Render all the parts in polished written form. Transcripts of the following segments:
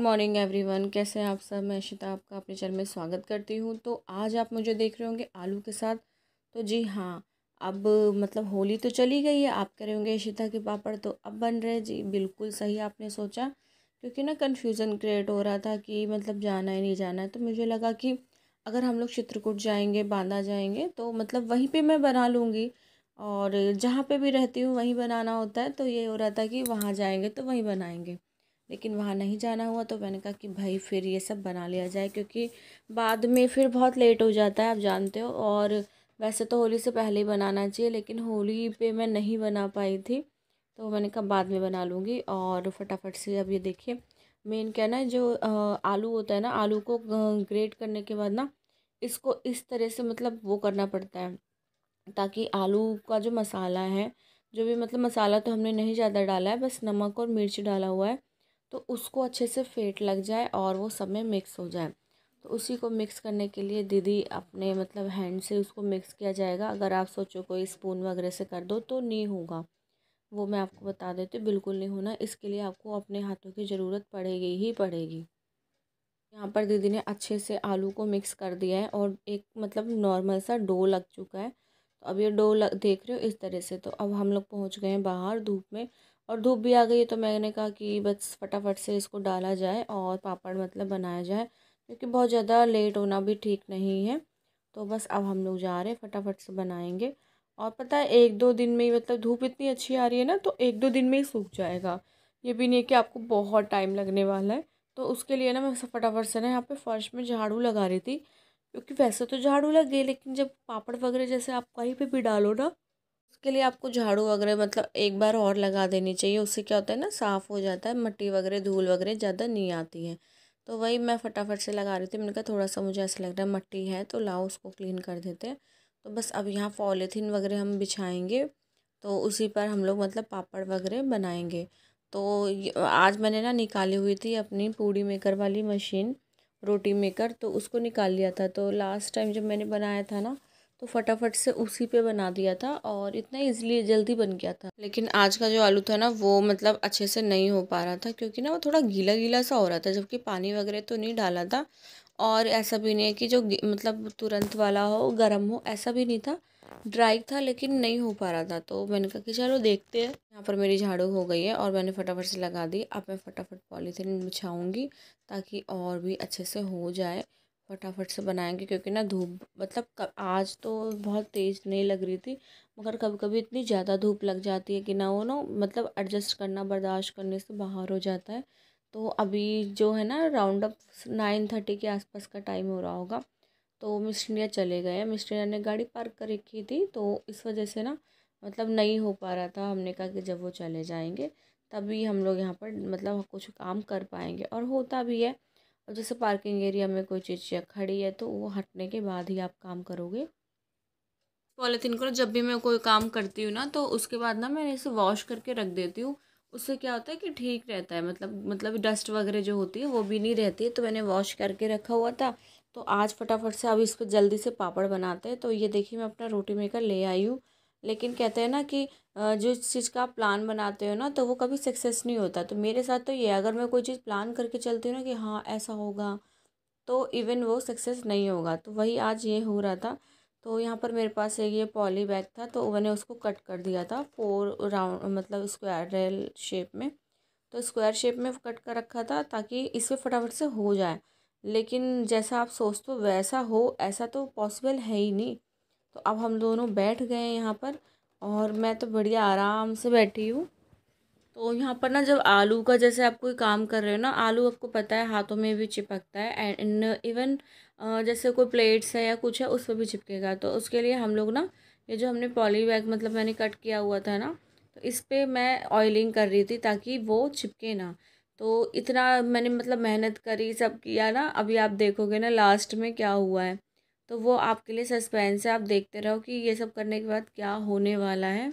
Morning everyone, कैसे हैं आप सब। मैं इशिता आपका अपने चैनल में स्वागत करती हूं। तो आज आप मुझे देख रहे होंगे आलू के साथ। तो जी हाँ, अब मतलब होली तो चली गई है। आप कह रहे होंगे इशिता के पापड़ तो अब बन रहे हैं। जी बिल्कुल सही आपने सोचा, क्योंकि ना कन्फ्यूज़न क्रिएट हो रहा था कि मतलब जाना है नहीं जाना है। तो मुझे लगा कि अगर हम लोग चित्रकूट जाएंगे, बांदा जाएंगे, तो मतलब वहीं पर मैं बना लूँगी। और जहाँ पर भी रहती हूँ वहीं बनाना होता है। तो ये हो रहा था कि वहाँ जाएंगे तो वहीं बनाएंगे, लेकिन वहाँ नहीं जाना हुआ। तो मैंने कहा कि भाई फिर ये सब बना लिया जाए, क्योंकि बाद में फिर बहुत लेट हो जाता है, आप जानते हो। और वैसे तो होली से पहले ही बनाना चाहिए, लेकिन होली पे मैं नहीं बना पाई थी। तो मैंने कहा बाद में बना लूँगी। और फटाफट से अब ये देखिए, मेन क्या ना, जो आलू होता है ना, आलू को ग्रेट करने के बाद ना इसको इस तरह से मतलब वो करना पड़ता है, ताकि आलू का जो मसाला है, जो भी मतलब मसाला तो हमने नहीं ज़्यादा डाला है, बस नमक और मिर्च डाला हुआ है, तो उसको अच्छे से फेंट लग जाए और वो सब में मिक्स हो जाए। तो उसी को मिक्स करने के लिए दीदी अपने मतलब हैंड से उसको मिक्स किया जाएगा। अगर आप सोचो कोई स्पून वगैरह से कर दो तो नहीं होगा, वो मैं आपको बता देती हूँ, बिल्कुल नहीं होना। इसके लिए आपको अपने हाथों की ज़रूरत पड़ेगी ही पड़ेगी। यहाँ पर दीदी ने अच्छे से आलू को मिक्स कर दिया है और एक मतलब नॉर्मल सा डो लग चुका है। तो अब ये देख रहे हो इस तरह से। तो अब हम लोग पहुँच गए हैं बाहर धूप में, और धूप भी आ गई है। तो मैंने कहा कि बस फटाफट से इसको डाला जाए और पापड़ मतलब बनाया जाए, क्योंकि बहुत ज़्यादा लेट होना भी ठीक नहीं है। तो बस अब हम लोग जा रहे हैं, फटाफट से बनाएंगे। और पता है, एक दो दिन में ही मतलब धूप इतनी अच्छी आ रही है ना, तो एक दो दिन में ही सूख जाएगा। ये भी नहीं है कि आपको बहुत टाइम लगने वाला है। तो उसके लिए ना मैं फटाफट से ना यहाँ पे फर्श में झाड़ू लगा रही थी, क्योंकि वैसे तो झाड़ू लग गई, लेकिन जब पापड़ वगैरह जैसे आप कहीं पे भी डालो ना, उसके लिए आपको झाड़ू वगैरह मतलब एक बार और लगा देनी चाहिए। उससे क्या होता है ना, साफ़ हो जाता है, मिट्टी वगैरह धूल वगैरह ज़्यादा नहीं आती है। तो वही मैं फटाफट से लगा रही थी। मैंने कहा थोड़ा सा मुझे ऐसा लग रहा है मट्टी है, तो लाओ उसको क्लीन कर देते हैं। तो बस अब यहाँ पॉलीथीन वगैरह हम बिछाएंगे, तो उसी पर हम लोग मतलब पापड़ वगैरह बनाएंगे। तो आज मैंने ना निकाली हुई थी अपनी पूड़ी मेकर वाली मशीन, रोटी मेकर, तो उसको निकाल लिया था। तो लास्ट टाइम जब मैंने बनाया था ना, तो फटाफट से उसी पे बना दिया था और इतना इजीली जल्दी बन गया था। लेकिन आज का जो आलू था ना, वो मतलब अच्छे से नहीं हो पा रहा था, क्योंकि ना वो थोड़ा गीला गीला सा हो रहा था, जबकि पानी वगैरह तो नहीं डाला था। और ऐसा भी नहीं है कि जो मतलब तुरंत वाला हो, गर्म हो, ऐसा भी नहीं था, ड्राई था, लेकिन नहीं हो पा रहा था। तो मैंने कहा कि चलो देखते हैं। यहाँ पर मेरी झाड़ू हो गई है और मैंने फटाफट से लगा दी। अब मैं फटाफट पॉलीथीन बिछाऊंगी, ताकि और भी अच्छे से हो जाए। फटाफट से बनाएंगे, क्योंकि ना धूप मतलब आज तो बहुत तेज़ नहीं लग रही थी, मगर कभी कभी इतनी ज़्यादा धूप लग जाती है कि ना वो ना मतलब एडजस्ट करना, बर्दाश्त करने से बाहर हो जाता है। तो अभी जो है ना, राउंड अप 9:30 के आसपास का टाइम हो रहा होगा। तो मिस्ट्रिया चले गए हैं, मिस्ट्रिया ने गाड़ी पार्क कर रखी थी, तो इस वजह से ना मतलब नहीं हो पा रहा था। हमने कहा कि जब वो चले जाएंगे तभी हम लोग यहाँ पर मतलब कुछ काम कर पाएंगे, और होता भी है। अब जैसे पार्किंग एरिया में कोई चीज़ खड़ी है, तो वो हटने के बाद ही आप काम करोगे। पॉलीथीन को जब भी मैं कोई काम करती हूँ ना, तो उसके बाद ना मैं इसे वॉश करके रख देती हूँ। उससे क्या होता है कि ठीक रहता है, मतलब डस्ट वगैरह जो होती है वो भी नहीं रहती है। तो मैंने वॉश करके रखा हुआ था। तो आज फटाफट से अब इस पर जल्दी से पापड़ बनाते हैं। तो ये देखिए, मैं अपना रोटी मेकर ले आई हूँ। लेकिन कहते हैं ना कि जो चीज़ का आप प्लान बनाते हो ना, तो वो कभी सक्सेस नहीं होता। तो मेरे साथ तो ये, अगर मैं कोई चीज़ प्लान करके चलती हूँ ना कि हाँ ऐसा होगा, तो इवन वो सक्सेस नहीं होगा। तो वही आज ये हो रहा था। तो यहाँ पर मेरे पास एक ये पॉली बैग था, तो मैंने उसको कट कर दिया था 4 राउंड मतलब स्क्वायर रेल शेप में। तो स्क्वायर शेप में कट कर रखा था, ताकि इसमें फटाफट से हो जाए। लेकिन जैसा आप सोचते हो वैसा हो, ऐसा तो पॉसिबल है ही नहीं। तो अब हम दोनों बैठ गए हैं यहाँ पर, और मैं तो बढ़िया आराम से बैठी हूँ। तो यहाँ पर ना, जब आलू का जैसे आप कोई काम कर रहे हो ना, आलू आपको पता है हाथों में भी चिपकता है, एंड इवन जैसे कोई प्लेट्स है या कुछ है, उस पर भी चिपकेगा। तो उसके लिए हम लोग ना, ये जो हमने पॉली बैग मतलब मैंने कट किया हुआ था ना, तो इस पर मैं ऑयलिंग कर रही थी ताकि वो चिपके ना। तो इतना मैंने मतलब मेहनत करी, सब किया ना, अभी आप देखोगे ना लास्ट में क्या हुआ है। तो वो आपके लिए सस्पेंस है, आप देखते रहो कि ये सब करने के बाद क्या होने वाला है।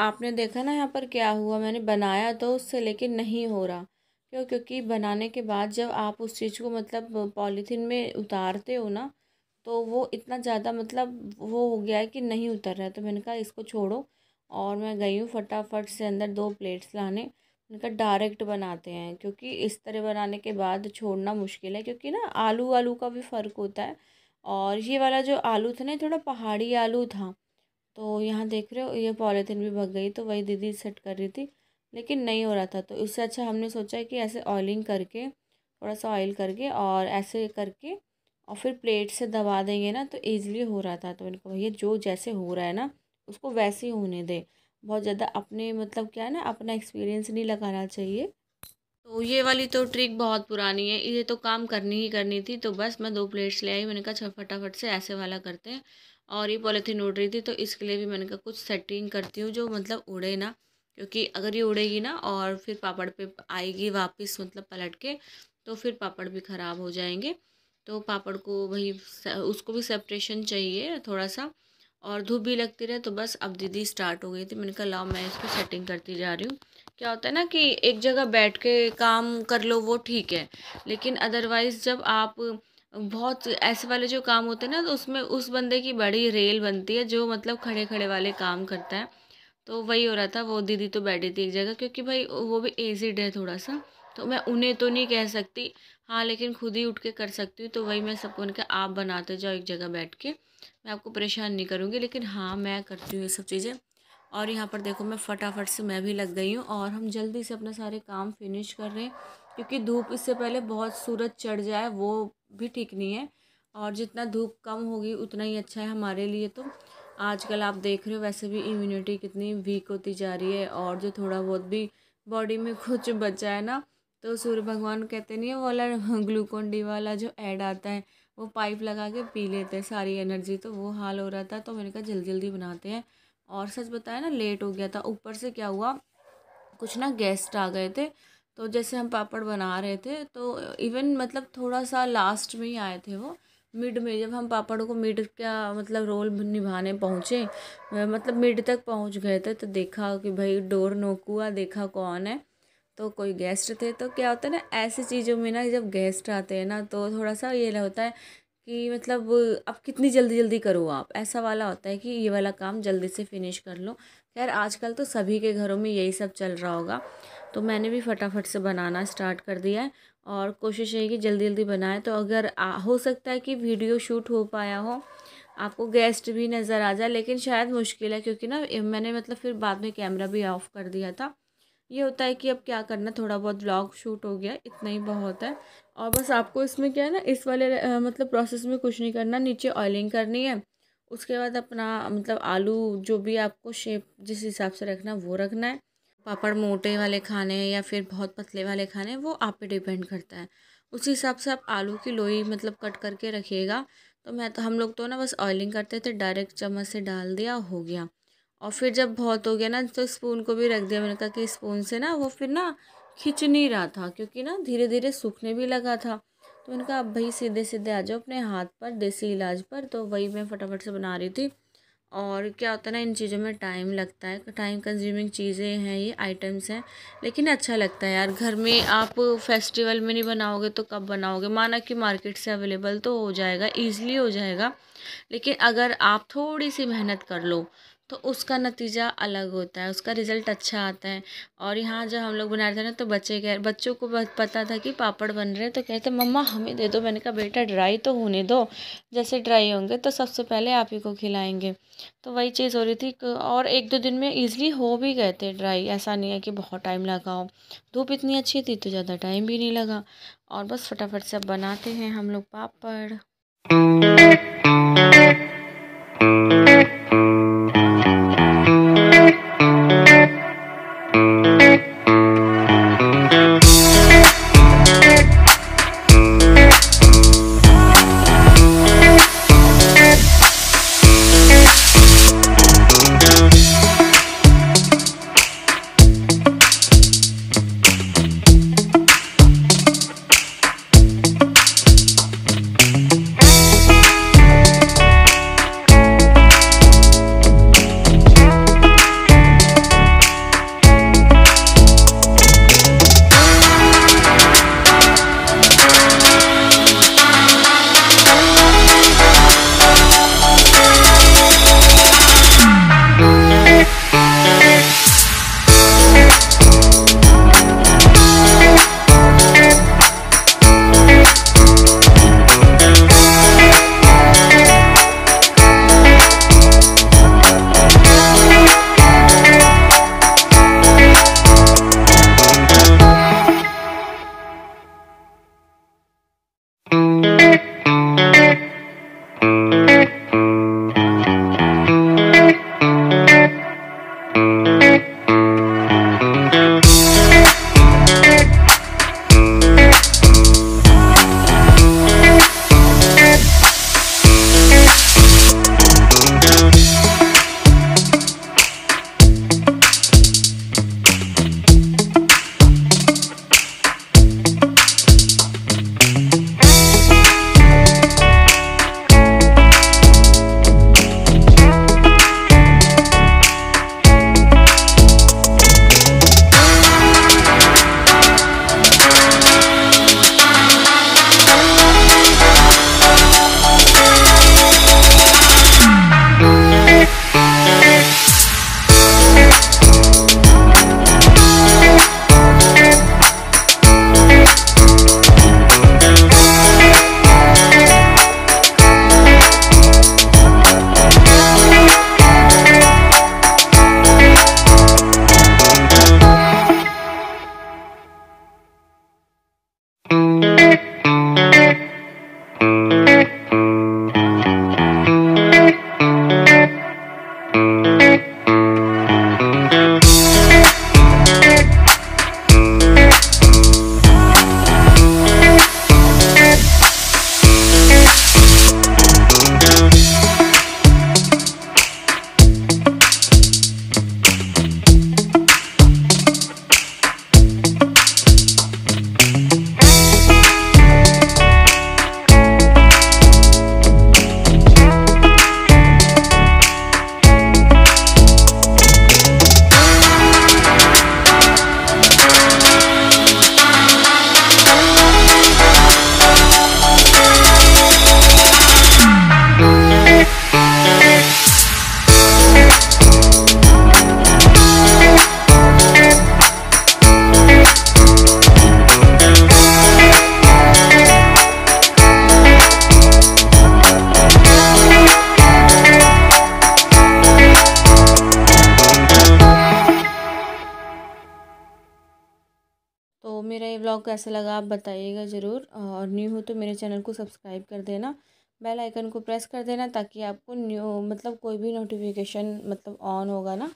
आपने देखा ना यहाँ पर क्या हुआ, मैंने बनाया तो उससे लेकिन नहीं हो रहा। क्यों? क्योंकि बनाने के बाद जब आप उस चीज़ को मतलब पॉलीथीन में उतारते हो ना, तो वो इतना ज़्यादा मतलब वो हो गया है कि नहीं उतर रहा है। तो मैंने कहा इसको छोड़ो, और मैं गई हूँ फटाफट से अंदर 2 प्लेट्स लाने। मैंने कहा डायरेक्ट बनाते हैं, क्योंकि इस तरह बनाने के बाद छोड़ना मुश्किल है, क्योंकि ना आलू आलू का भी फ़र्क होता है। और ये वाला जो आलू था ना, ये थोड़ा पहाड़ी आलू था। तो यहाँ देख रहे हो ये पॉलीथीन भी भग गई, तो वही दीदी सेट कर रही थी, लेकिन नहीं हो रहा था। तो इससे अच्छा हमने सोचा है कि ऐसे ऑयलिंग करके, थोड़ा सा ऑयल करके और ऐसे करके और फिर प्लेट से दबा देंगे ना, तो ईज़िली हो रहा था। तो मैंने कहा भैया जो जैसे हो रहा है ना, उसको वैसे ही होने दे। बहुत ज़्यादा अपने मतलब क्या है ना, अपना एक्सपीरियंस नहीं लगाना चाहिए। तो ये वाली तो ट्रिक बहुत पुरानी है, ये तो काम करनी ही करनी थी। तो बस मैं 2 प्लेट्स ले आई, मैंने कहा चल फटाफट से ऐसे वाला करते हैं। और ये पॉलीथीन उड़ रही थी, तो इसके लिए भी मैंने कहा कुछ सेटिंग करती हूँ जो मतलब उड़े ना, क्योंकि अगर ये उड़ेगी ना और फिर पापड़ पे आएगी वापस मतलब पलट के, तो फिर पापड़ भी ख़राब हो जाएंगे। तो पापड़ को वही उसको भी सेपरेशन चाहिए थोड़ा सा, और धूप भी लगती रहे। तो बस अब दीदी स्टार्ट हो गई थी, मैंने कहा लाओ मैं इसको सेटिंग करती जा रही हूँ। क्या होता है ना कि एक जगह बैठ के काम कर लो वो ठीक है, लेकिन अदरवाइज़ जब आप बहुत ऐसे वाले जो काम होते हैं ना, तो उसमें उस बंदे की बड़ी रेल बनती है जो मतलब खड़े खड़े वाले काम करता है। तो वही हो रहा था, वो दीदी तो बैठी थी एक जगह, क्योंकि भाई वो भी एजिड है थोड़ा सा। तो मैं उन्हें तो नहीं कह सकती, हाँ, लेकिन खुद ही उठ के कर सकती हूँ। तो वही मैं सबको उनके आप बनाते जाओ एक जगह बैठ के, मैं आपको परेशान नहीं करूँगी, लेकिन हाँ मैं करती हूँ ये सब चीज़ें। और यहाँ पर देखो मैं फटाफट से मैं भी लग गई हूँ, और हम जल्दी से अपना सारे काम फिनिश कर रहे हैं, क्योंकि धूप इससे पहले बहुत सूरज चढ़ जाए वो भी ठीक नहीं है। और जितना धूप कम होगी उतना ही अच्छा है हमारे लिए। तो आजकल आप देख रहे हो वैसे भी इम्यूनिटी कितनी वीक होती जा रही है, और जो थोड़ा बहुत भी बॉडी में कुछ बचा है ना, तो सूर्य भगवान कहते नहीं है वो वाला ग्लूकोन डी वाला जो ऐड आता है, वो पाइप लगा के पी लेते हैं सारी एनर्जी। तो वो हाल हो रहा था, तो मैंने कहा जल्दी जल्दी बनाते हैं। और सच बताया ना, लेट हो गया था। ऊपर से क्या हुआ, कुछ ना गेस्ट आ गए थे। तो जैसे हम पापड़ बना रहे थे, तो इवन मतलब थोड़ा सा लास्ट में ही आए थे वो, मिड में। जब हम पापड़ को मिड का मतलब रोल निभाने पहुँचे, मतलब मिड तक पहुँच गए थे, तो देखा कि भाई डोर नॉक हुआ, देखा कौन है, तो कोई गेस्ट थे। तो क्या होता है ना ऐसी चीज़ों में ना, जब गेस्ट आते हैं ना, तो थोड़ा सा ये होता है कि मतलब अब कितनी जल्दी जल्दी करो आप, ऐसा वाला होता है कि ये वाला काम जल्दी से फिनिश कर लो। खैर आजकल तो सभी के घरों में यही सब चल रहा होगा। तो मैंने भी फटाफट से बनाना स्टार्ट कर दिया है, और कोशिश है कि जल्दी जल्दी बनाए। तो अगर हो सकता है कि वीडियो शूट हो पाया हो, आपको गेस्ट भी नज़र आ जाए, लेकिन शायद मुश्किल है, क्योंकि ना मैंने मतलब फिर बाद में कैमरा भी ऑफ़ कर दिया था। ये होता है कि अब क्या करना, थोड़ा बहुत व्लॉग शूट हो गया, इतना ही बहुत है। और बस आपको इसमें क्या है ना, इस वाले मतलब प्रोसेस में कुछ नहीं करना, नीचे ऑयलिंग करनी है। उसके बाद अपना मतलब आलू जो भी आपको शेप जिस हिसाब से रखना वो रखना है। पापड़ मोटे वाले खाने हैं या फिर बहुत पतले वाले खाने हैं, वो आप पे डिपेंड करता है। उसी हिसाब से आप आलू की लोई मतलब कट करके रखिएगा। तो हम लोग तो ना बस ऑयलिंग करते थे, डायरेक्ट चम्मच से डाल दिया, हो गया। और फिर जब बहुत हो गया ना, तो स्पून को भी रख दिया। मैंने कहा कि स्पून से ना वो फिर ना खिंच नहीं रहा था, क्योंकि ना धीरे धीरे सूखने भी लगा था। तो मैंने कहा अब भाई सीधे सीधे आ जाओ अपने हाथ पर, देसी इलाज पर। तो वही मैं फटाफट से बना रही थी। और क्या होता है ना, इन चीज़ों में टाइम लगता है, टाइम कंज्यूमिंग चीज़ें हैं, ये आइटम्स हैं, लेकिन अच्छा लगता है यार। घर में आप फेस्टिवल में नहीं बनाओगे तो कब बनाओगे? माना कि मार्केट से अवेलेबल तो हो जाएगा, ईज़िली हो जाएगा, लेकिन अगर आप थोड़ी सी मेहनत कर लो तो उसका नतीजा अलग होता है, उसका रिज़ल्ट अच्छा आता है। और यहाँ जब हम लोग बना रहे थे ना, तो बच्चों को पता था कि पापड़ बन रहे हैं, तो कहते मम्मा हमें दे दो। मैंने कहा बेटा ड्राई तो होने दो, जैसे ड्राई होंगे तो सबसे पहले आप ही को खिलाएंगे। तो वही चीज़ हो रही थी। और 1-2 दिन में ईज़िली हो भी गए थे ड्राई, ऐसा नहीं है कि बहुत टाइम लगा हो। धूप इतनी अच्छी थी तो ज़्यादा टाइम भी नहीं लगा। और बस फटाफट से अब बनाते हैं हम लोग पापड़। ये व्लॉग कैसा लगा आप बताइएगा ज़रूर, और न्यू हो तो मेरे चैनल को सब्सक्राइब कर देना, बेल आइकन को प्रेस कर देना, ताकि आपको न्यू मतलब कोई भी नोटिफिकेशन मतलब ऑन होगा ना,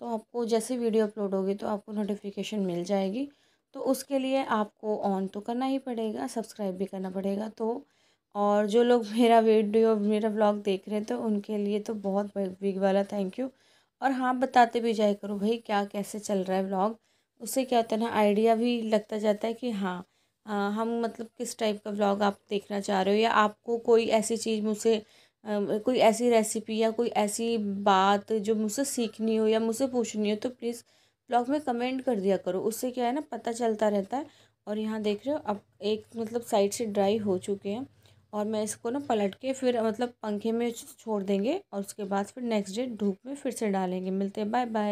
तो आपको जैसे वीडियो अपलोड होगी तो आपको नोटिफिकेशन मिल जाएगी। तो उसके लिए आपको ऑन तो करना ही पड़ेगा, सब्सक्राइब भी करना पड़ेगा। तो और जो लोग मेरा वीडियो मेरा व्लॉग देख रहे हैं तो उनके लिए तो बहुत बिग वाला थैंक यू। और हाँ, बताते भी जाया करो भाई क्या कैसे चल रहा है व्लॉग, उससे क्या होता है ना, आइडिया भी लगता जाता है कि हाँ हम मतलब किस टाइप का व्लॉग आप देखना चाह रहे हो, या आपको कोई ऐसी चीज़ मुझसे कोई ऐसी रेसिपी या कोई ऐसी बात जो मुझसे सीखनी हो या मुझसे पूछनी हो, तो प्लीज़ ब्लॉग में कमेंट कर दिया करो। उससे क्या है ना, पता चलता रहता है। और यहाँ देख रहे हो अब एक मतलब साइड से ड्राई हो चुके हैं, और मैं इसको ना पलट के फिर मतलब पंखे में छोड़ देंगे, और उसके बाद फिर नेक्स्ट डे धूप में फिर से डालेंगे। मिलते हैं, बाय बाय।